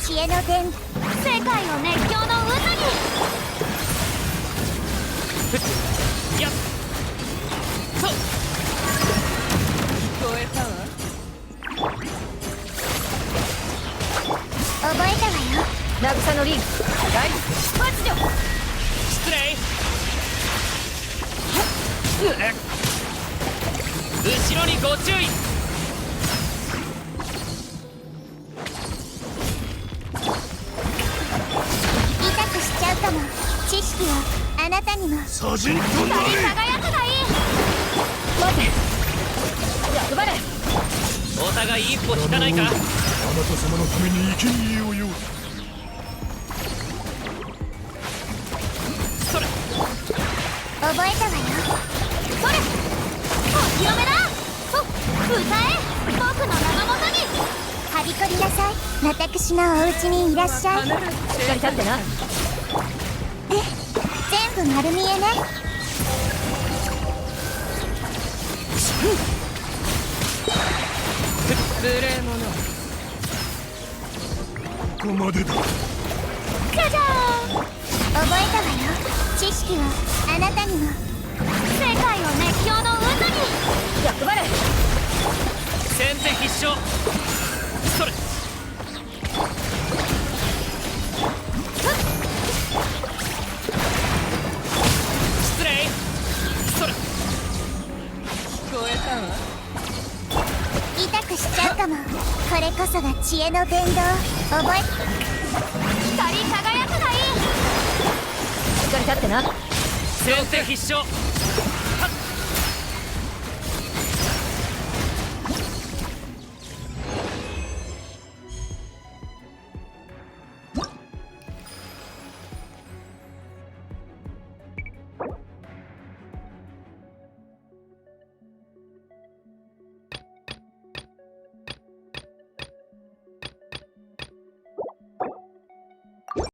知恵の伝、世界を熱狂の渦に。やっと聞こえたわ。覚えたわよ。渚のリング大発情。失礼。後ろにご注意。痛くしちゃうかも。知識はあなたにも。サジンとな光りれ。輝くがいい。待て。役払え。お互い一歩引かないか。あなた様のために生贄を用意。それ覚えたわよ。それお披露目だ。歌え、僕の名のもとに。はびこりなさい。私のお家にいらっしゃい。しっかり立ってな。全部丸見えね。無礼者。ここまでだ。じゃじゃーん。覚えたわよ。知識はあなたにも。世界を熱狂の渦に。役払え。先手必勝。それ失礼。それ聞こえたわ。痛くしちゃうかも。これこそが知恵の伝道。覚え。光り輝くがいい。しっかり立ってな。先手必勝。